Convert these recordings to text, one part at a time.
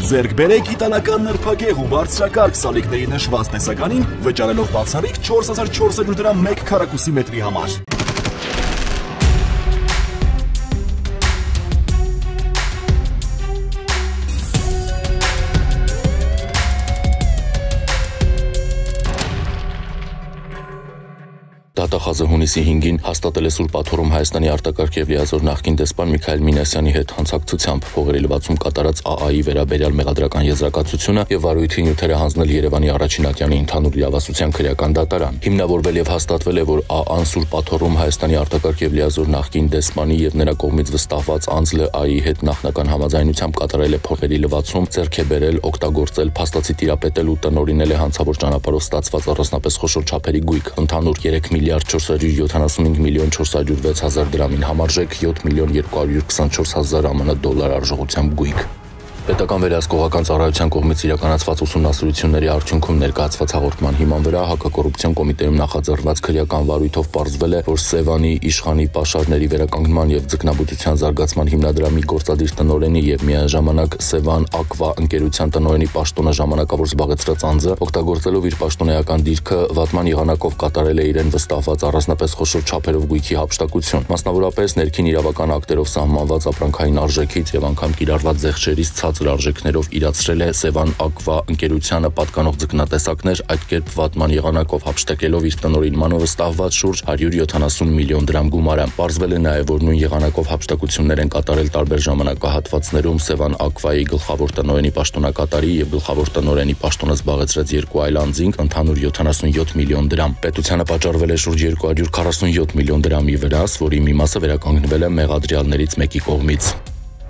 Ձեռք բերեք իտալական նրբագեղ ու բարձրակարգ սալիկների նշված տեսականին, վճարելով բացառիկ 4400 դրամ 1 քառակուսի մետրի համար։ Դատախազը հունիսի 5-ին հաստատել է Սուրբ Աթոռում Հայաստանի արտակարգ եւ լիազոր նախկին դեսպան Միքայել Մինասյանի հետ հանցակցությամբ փողերի լվացում կատարած ԱԱ-ի վերաբերյալ մեղադրական եզրակացությունը եւ վարույթի նյութերը հանձնել Երևանի առաջին ատյանի ընդհանուր իրավասության քրեական դատարան։ Հիմնավորվել եւ հաստատվել է, որ ԱԱ-ն Սուրբ Աթոռում Հայաստանի արտակարգ եւ լիազոր նախկին դեսպանի եւ նրա կողմից վստահված անձ ԼԱ-ի հետ նախնական համաձայնությամբ կատարել է փողերի լվացում, ձեռք է բերել, օգտագործել, փաստացի տիրապետել ու տնօրինել է հանցավոր ճանապարհով ստացված առանձնապես խոշոր չափերի գույք, ընդհանուր 3 միլիարդ 475 միլիոն 406 հազար դրամին համարժեք 7 միլիոն 224 հազար ԱՄՆ դոլար արժողությամբ գույք։ Պետական վերահսկողական ծառայության կողմից իրականացված ուսումնասիրությունների արդյունքում ներկայացված հաղորդման հիման վրա հակակոռուպցիոն կոմիտեում նախաձեռնված քրեական վարույթով պարզվել է, որ Սևանի իշխանի պաշարների վերականգնման եւ ձկնաբուծության զարգացման հիմնադրամի գործադիր տնօրենի եւ միաժամանակ Սևան Ակվա ընկերության տնօրենի պաշտոնը ժամանակավոր զբաղեցրած անձը օգտագործելով իր պաշտոնեական դիրքը վատման եղանակով կատարել է իրեն վստահված առանձնապես խոշոր չափերով գույքի հափշտակություն, մասնավորապես ներքին իրավական ակտերով սահմանված ապրանքային արժեքից եւ անգամ կիրառված զեղչերից արժեքներով իրացրել է Սևան Ակվա ընկերությանը պատկանող ձկնատեսակներ, այդ կերպ վատման եղանակով հափշտակելով իր տնօրինմանը վստահված շուրջ 170 միլիոն դրամ գումարը։ Պարզվել է նաև, որ նույն եղանակով հափշտակություններ են կատարել տարբեր ժամանակահատվածներում Սևան Ակվայի գլխավոր տնօրենի պաշտոնակատարի եւ գլխավոր տնօրենի պաշտոնը զբաղեցրած երկու այլ անձինք ընդհանուր 77 միլիոն դրամ։ Պետությանը պատճառվել է շուրջ 247 միլիոն դրամի վրաս, որի մի մասը վերականգնվել է մեղադրյալներից մեկի կողմից։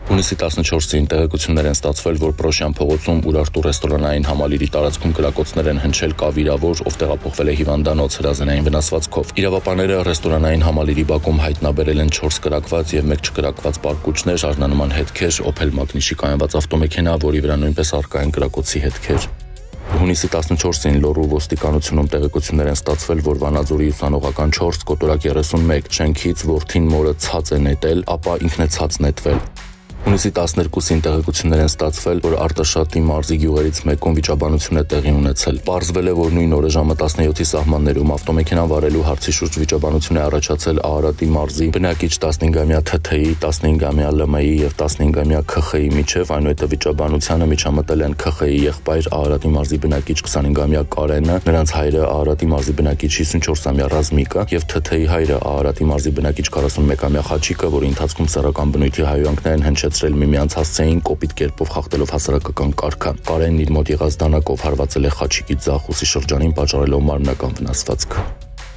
Հունիսի 14-ին տեղեկություններ են ստացվել, որ Պրոշյան փողոցում Ուրարտու ռեստորանային համալիրի տարածքում կրակոցներ են հնչել կավիրավոր, ով տեղափոխվել է հիվանդանոց հրազենային վնասվածքով։ Իրավապաները ռեստորանային համալիրի բակում հայտնաբերել են 4 կրակված եւ 1 չկրակված պարկուճներ, արժանանման հետքեր, Opel Magnishի կայանված ավտոմեքենա, որի վրա նույնպես առկա են կրակոցի հետքեր։ Հունիսի 14-ին Լոռու ոստիկանությունում տեղեկություններ են ստացվել, որ Վանաձորի ուսանողական 4 կոտորակ 31 շենքից որդին մորը ցած է նետել, ապա ինքն է ցած նետվել։ Հունիսի 12-ին տեղեկություններ են ստացվել, որ Արտաշատի մարզի գյուղերից մեկում վիճաբանություն է տեղի ունեցել։ Պարզվել է, որ նույն օրը ժամը 17-ի սահմաններում ավտոմեքենա վարելու հարցի շուրջ վիճաբանություն է առաջացել Արարատի մարզի բնակիչ 15-ամյա ԹԹ-ի, 15-ամյա ԼՄ-ի եւ 15-ամյա ՔԽ-ի միջև, այնուհետև վիճաբանությանը միջամտել են ՔԽ-ի եղբայր Արարատի մարզի բնակիչ 25-ամյա Կարենը, նրանց հայրը Արարատի մարզի բնակիչ 54-ամյա Ռազմիկը եւ ԹԹ-ի հայրը Արարատի մարզի բնակիչ 41-ամյա Խաչիկը, որի ընթացքում սեռական բնույթի հայհոյանքներ են հնչեցրել միմյանց հասցեին կոպիտ կերպով խախտելով հասարակական կարգը։ Կարենն իր մոտ եղած դանակով հարվածել է Խաչիկի ձախ ուսի շրջանին, պատճառելով մարմնական վնասվածք։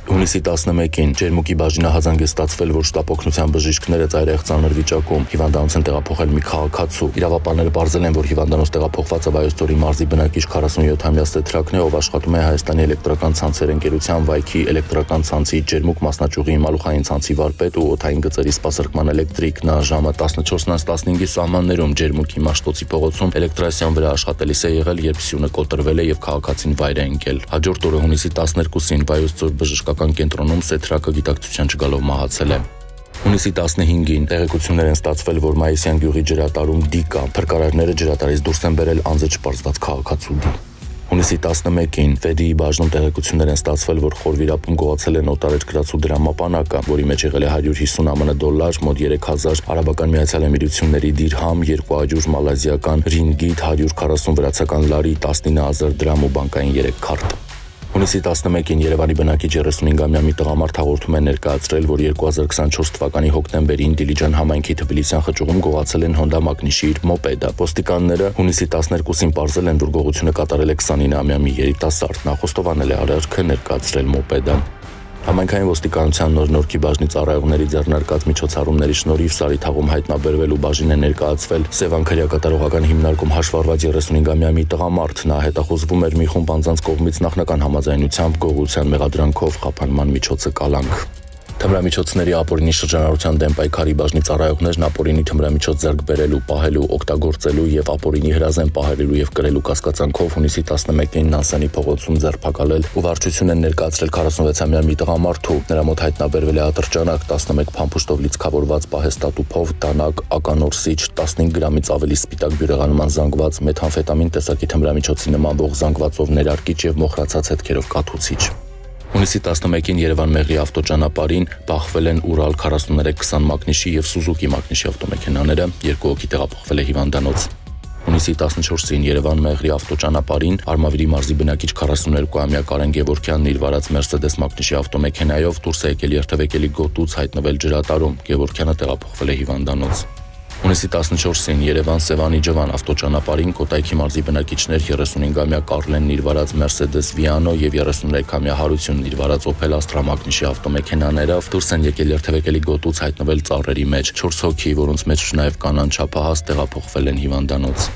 Հունիսի 11-ին Ջերմուկի բաժինը հազանգստացվել, որ շտապօգնության բժիշկները ծայրահեղ ծանր վիճակում հիվանդանոց են տեղափոխել մի քաղաքացու։ Իրավապանները պարզել են, որ հիվանդանոց տեղափոխվածը Վայոց ձորի մարզի բնակիչ 47-ամյա Սեթրակն է, ով աշխատում է Հայաստանի էլեկտրական ցանցեր ընկերության Վայքի էլեկտրական ցանցի Ջերմուկ մասնաճյուղի մալուխային ցանցի վարպետ ու օդային գծերի սպասարկման էլեկտրիկ։ Նա ժամը 14:15-ի սահմաններում Ջերմուկի Մաշտոցի փողոցում էլեկտրասյան վրա աշխատելիս է եղել, երբ սյունը կոտրվել է եւ քաղաքացին վայր է ընկել։ Հաջորդ օրը հունիսի 12-ին Վայոց ձոր բժշկական կենտրոնում Սեթրակը գիտակցության չգալով մահացել է։ Հունիսի 15-ին տեղեկություններ են ստացվել, որ Մայիսյան գյուղի ջրատարում Դիկա փրկարարները ջրատարից դուրս են բերել անձը չպարզված քաղաքացու։ Հունիսի 11-ին Ֆեդիի բաժնում տեղեկություններ են ստացվել, որ խորվիրապում գողացել է նոտարեր գրացու դրամապանակը, որի մեջ եղել է 150 ԱՄՆ դոլար, մոտ 3000 Արաբական Միացյալ Էմիրությունների դիրհամ, 200 մալազիական ռինգիտ, 140 վրացական լարի, 19000 դրամ ու բանկային 3 քարտ։ Հունիսի 11-ին Երևանի բնակիչ 35-ամյա մի տղամարդ հաղորդում է ներկայացրել, որ 2024 թվականի հոկտեմբերին Դիլիջան համայնքի Թբիլիսյան խճուղում գողացել են Honda Magnishի իր մոպեդը։ Ոստիկանները հունիսի 12-ին պարզել են, որ գողությունը կատարել է 29-ամյա մի երիտասարդ, նա խոստովանել է արարքը ներկայացրել մոպեդը։ Համայնքային ոստիկանության նոր-նորքի բաժնի ծառայողների ձեռնարկած միջոցառումների շնորհիվ Սարիթաղում հայտնաբերվել ու բաժին է ներկայացվել Սևան քրեակատարողական հիմնարկում հաշվառված 35-ամյա մի տղամարդ։ Նա հետախուզվում էր մի խումբ անձանց կողմից նախնական համաձայնությամբ գողության մեղադրանքով խափանման միջոցը կալանք։ Թմրամիջոցների ապօրինի շրջանառության դեմ պայքարի բաժնի ծառայողներն ապօրինի թմրամիջոց ձեռք բերելու, պահելու, օգտագործելու եւ ապօրինի հրազեն պահելու եւ կրելու կասկածանքով հունիսի 11-ին Նանսենի փողոցում ձերբակալել ու վարչություն են ներկայացրել 46-ամյա մի տղամարդու։ Նրա մոտ հայտնաբերվել է ատրճանակ, 11 փամփուշտով լիցքավորված պահեստատուփով, դանակ, ականորսիչ, 15 գրամից ավելի սպիտակ բյուրեղանման զանգված, մեթամֆետամին տեսակի թմրամիջոցի նմանվող զանգվածով ներարկիչ եւ մոխրացած հետքերով կաթուցիչ։ Հունիսի 11-ին Երևան-Մեղրի ավտոճանապարհին բախվել են Ural 4320 մակնիշի եւ Suzuki մակնիշի ավտոմեքենաները, 2 հոգի տեղափոխվել է հիվանդանոց։ Հունիսի 14-ին Երևան-Մեղրի ավտոճանապարհին Արմավիրի մարզի բնակիչ 42-ամյա Կարեն Գևորգյանն իր վարած Mercedes մակնիշի ավտոմեքենայով դուրս է եկել երթևեկելի գոտուց, հայտնվել ջրատարում, Գևորգյանը տեղափոխվել է հիվանդանոց։ Հունիսի 14-ին Երևան-Սևանի-Ջվան ավտոճանապարհին Կոտայքի մարզի բնակիչներ 35-ամյա Կարլենն իր վարած Mercedes Viano եւ 33-ամյա Հարությունն իր վարած Opel Astra մակնիշի ավտոմեքենաներով դուրս են եկել երթևեկելի գոտուց, հայտնվել ծառերի մեջ։ 4 հոգի, որոնց մեջ նաեւ կանանց չափահաս, տեղափոխվել են հիվանդանոց։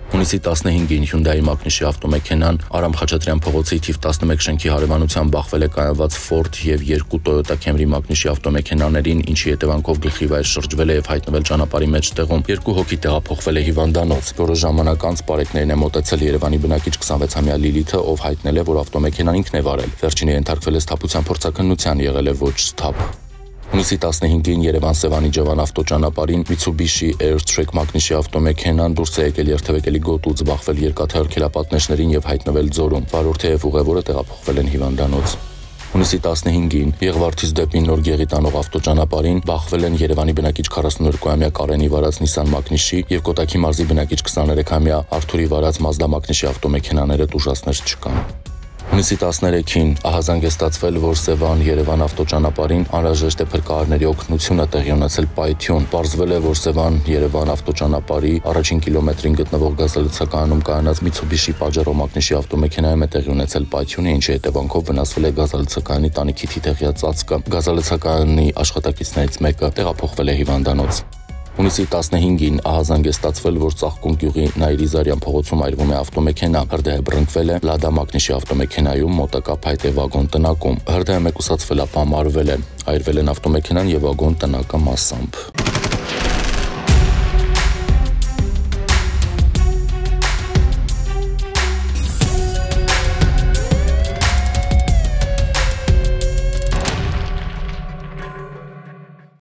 Հունիսի 15-ին Hyundai մակնիշի ավտոմեքենան Արամ Խաչատրյան փողոցի թիվ 11 շենքի հարևանությամբ բախվել է կայանված Ford եւ 2 Toyota Camry մակնիշի ավտոմեքենաներին, ինչի հետևանքով գլխի վայր շրջվել է եւ հայտնվել ճանապարհի մեջտեղում։ 2 հոգի տեղափոխվել է հիվանդանոց։ Որոշ ժամանակ անց բարեկներն են մոտեցել Երևանի բնակիչ 26-ամյա Լիլիթը, ով հայտնել է, որ ավտոմեքենան ինքն է վարել։ Վերջինը ենթարկվել է սթափության փորձաքննության, եղել է ոչ սթափ։ Հունիսի 15-ին Երևան-Սևանի-Ջվան ավտոճանապարհին Mitsubishi Airtrack մակնիշի ավտոմեքենան դուրս է եկել երթևեկելի գոտուց, բախվել երկաթը հրքելապատնեշներին եւ հայտնվել ձորում։ Վարորդը եւ ուղևորը տեղափոխվել են հիվանդանոց։ Հունիսի 15-ին Եղվարդից դեպի Նոր Գեղի տանող ավտոճանապարհին բախվել են Երևանի բնակիչ 42-ամյա Կարենի վարած Nissan մակնիշի եւ Կոտայքի մարզի բնակիչ 23-ամյա Արթուրի վարած Mazda մակնիշի ավտոմեքենաները, տուժածներ չկան։ Հունիսի 13-ին ահազանգ է ստացվել, որ Սևան-Երևան ավտոճանապարհին անհրաժեշտ է փրկարարների օգնությունը տեղի ունեցել պայթյուն։ Պարզվել է, որ Սևան-Երևան ավտոճանապարհի առաջին կիլոմետրին գտնվող գազալցակայանում կայանած Mitsubishi Pajero մակնիշի ավտոմեքենայում է տեղի ունեցել պայթյունը, ինչի հետևանքով վնասվել է գազալցակայանի տանիքի թիթեղյա ծածկը։ Գազալցակայանի աշխատակիցներից մեկը տեղափոխվել է հիվանդանոց։ Հունիսի 15-ին ահազանգ է ստացվել, որ Ծաղկուն գյուղի Նայիրիզարյան փողոցում այրվում է ավտոմեքենա։ Հրդեհը բռնկվել է Lada մակնիշի ավտոմեքենայում մոտակա փայտե վագոն տնակում։ Հրդեհը մեկուսացվել, ապա մարվել է։ Այրվել են ավտոմեքենան եւ վագոն տնակը մասամբ։